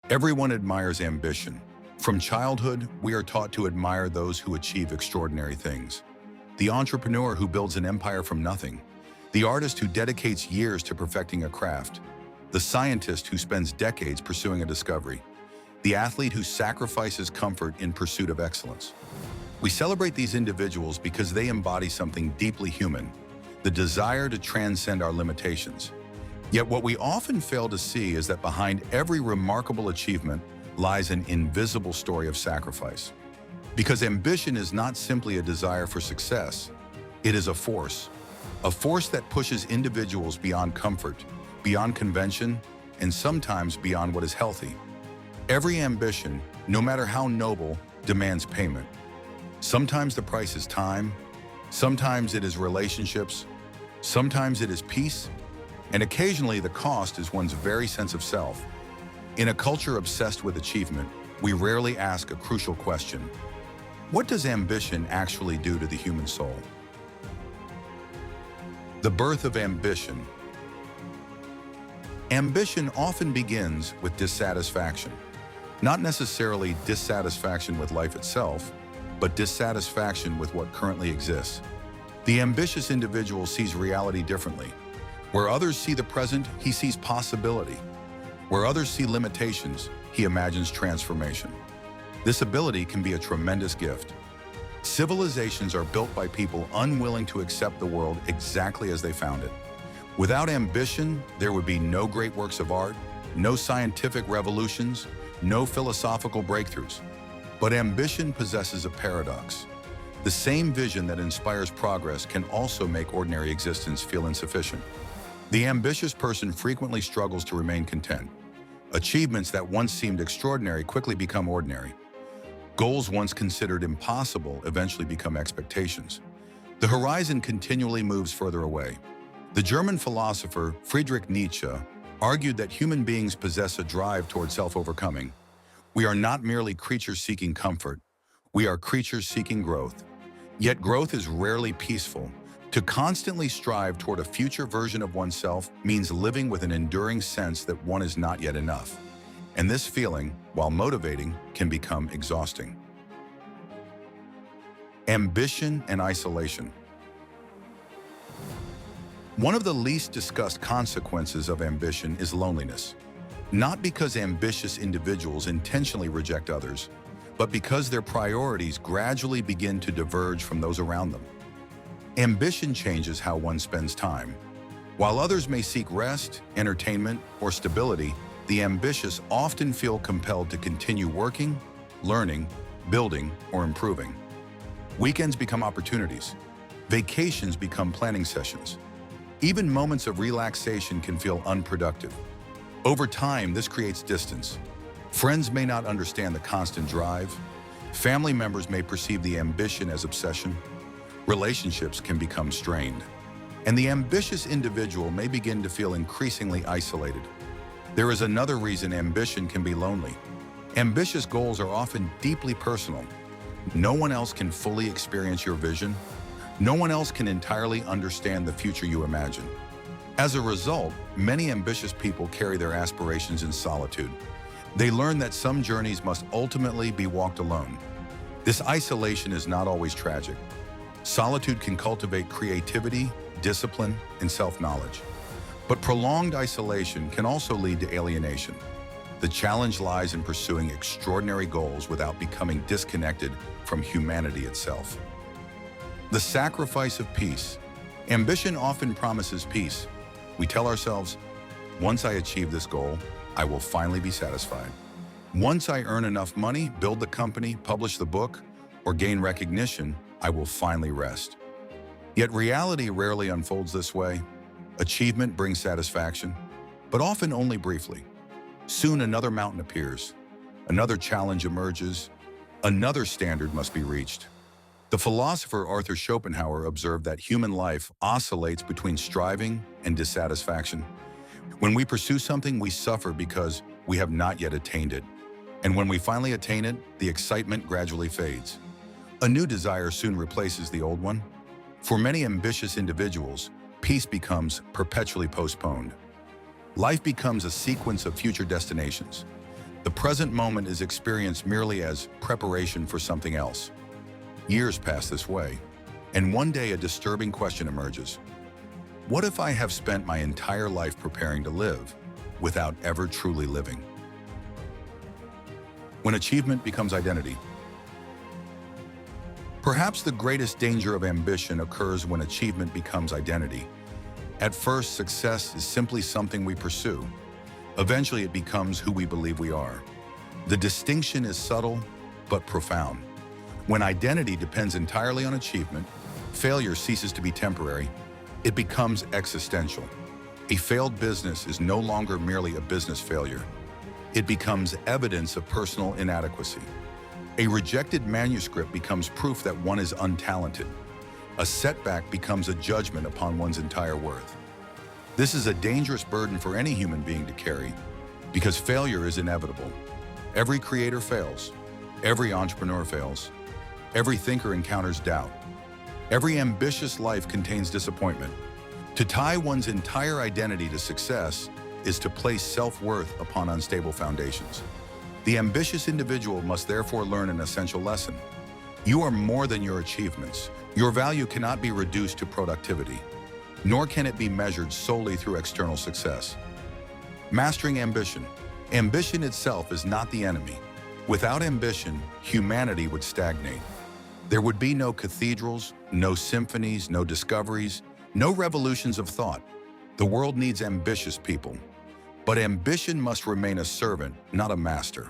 Everyone admires ambition. From childhood, we are taught to admire those who achieve extraordinary things. The entrepreneur who builds an empire from nothing, the artist who dedicates years to perfecting a craft, the scientist who spends decades pursuing a discovery, the athlete who sacrifices comfort in pursuit of excellence. We celebrate these individuals because they embody something deeply human, the desire to transcend our limitations. Yet what we often fail to see is that behind every remarkable achievement lies an invisible story of sacrifice. Because ambition is not simply a desire for success, it is a force that pushes individuals beyond comfort, beyond convention, and sometimes beyond what is healthy. Every ambition, no matter how noble, demands payment. Sometimes the price is time, sometimes it is relationships, sometimes it is peace, and occasionally the cost is one's very sense of self. In a culture obsessed with achievement, we rarely ask a crucial question: what does ambition actually do to the human soul? The birth of ambition. Ambition often begins with dissatisfaction. Not necessarily dissatisfaction with life itself, but dissatisfaction with what currently exists. The ambitious individual sees reality differently. Where others see the present, he sees possibility. Where others see limitations, he imagines transformation. This ability can be a tremendous gift. Civilizations are built by people unwilling to accept the world exactly as they found it. Without ambition, there would be no great works of art, no scientific revolutions, no philosophical breakthroughs. But ambition possesses a paradox. The same vision that inspires progress can also make ordinary existence feel insufficient. The ambitious person frequently struggles to remain content. Achievements that once seemed extraordinary quickly become ordinary. Goals once considered impossible eventually become expectations. The horizon continually moves further away. The German philosopher Friedrich Nietzsche argued that human beings possess a drive toward self-overcoming. We are not merely creatures seeking comfort, we are creatures seeking growth. Yet growth is rarely peaceful. To constantly strive toward a future version of oneself means living with an enduring sense that one is not yet enough. And this feeling, while motivating, can become exhausting. Ambition and isolation. One of the least discussed consequences of ambition is loneliness. Not because ambitious individuals intentionally reject others, but because their priorities gradually begin to diverge from those around them. Ambition changes how one spends time. While others may seek rest, entertainment, or stability, the ambitious often feel compelled to continue working, learning, building, or improving. Weekends become opportunities. Vacations become planning sessions. Even moments of relaxation can feel unproductive. Over time, this creates distance. Friends may not understand the constant drive. Family members may perceive the ambition as obsession. Relationships can become strained. And the ambitious individual may begin to feel increasingly isolated. There is another reason ambition can be lonely. Ambitious goals are often deeply personal. No one else can fully experience your vision. No one else can entirely understand the future you imagine. As a result, many ambitious people carry their aspirations in solitude. They learn that some journeys must ultimately be walked alone. This isolation is not always tragic. Solitude can cultivate creativity, discipline, and self-knowledge. But prolonged isolation can also lead to alienation. The challenge lies in pursuing extraordinary goals without becoming disconnected from humanity itself. The sacrifice of peace. Ambition often promises peace. We tell ourselves, once I achieve this goal, I will finally be satisfied. Once I earn enough money, build the company, publish the book, or gain recognition, I will finally rest. Yet reality rarely unfolds this way. Achievement brings satisfaction, but often only briefly. Soon another mountain appears, another challenge emerges, another standard must be reached. The philosopher Arthur Schopenhauer observed that human life oscillates between striving and dissatisfaction. When we pursue something, we suffer because we have not yet attained it. And when we finally attain it, the excitement gradually fades. A new desire soon replaces the old one. For many ambitious individuals, peace becomes perpetually postponed. Life becomes a sequence of future destinations. The present moment is experienced merely as preparation for something else. Years pass this way, and one day a disturbing question emerges. What if I have spent my entire life preparing to live without ever truly living? When achievement becomes identity. Perhaps the greatest danger of ambition occurs when achievement becomes identity. At first, success is simply something we pursue. Eventually, it becomes who we believe we are. The distinction is subtle but profound. When identity depends entirely on achievement, failure ceases to be temporary. It becomes existential. A failed business is no longer merely a business failure. It becomes evidence of personal inadequacy. A rejected manuscript becomes proof that one is untalented. A setback becomes a judgment upon one's entire worth. This is a dangerous burden for any human being to carry, because failure is inevitable. Every creator fails. Every entrepreneur fails. Every thinker encounters doubt. Every ambitious life contains disappointment. To tie one's entire identity to success is to place self-worth upon unstable foundations. The ambitious individual must therefore learn an essential lesson. You are more than your achievements. Your value cannot be reduced to productivity, nor can it be measured solely through external success. Mastering ambition. Ambition itself is not the enemy. Without ambition, humanity would stagnate. There would be no cathedrals, no symphonies, no discoveries, no revolutions of thought. The world needs ambitious people. But ambition must remain a servant, not a master.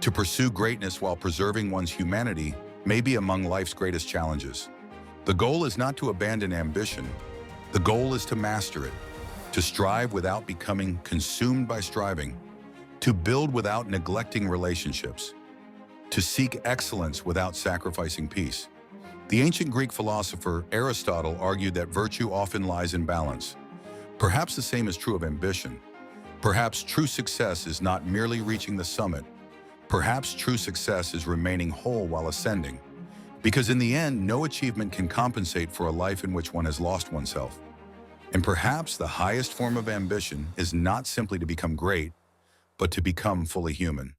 To pursue greatness while preserving one's humanity may be among life's greatest challenges. The goal is not to abandon ambition. The goal is to master it, to strive without becoming consumed by striving, to build without neglecting relationships, to seek excellence without sacrificing peace. The ancient Greek philosopher Aristotle argued that virtue often lies in balance. Perhaps the same is true of ambition. Perhaps true success is not merely reaching the summit. Perhaps true success is remaining whole while ascending. Because in the end, no achievement can compensate for a life in which one has lost oneself. And perhaps the highest form of ambition is not simply to become great, but to become fully human.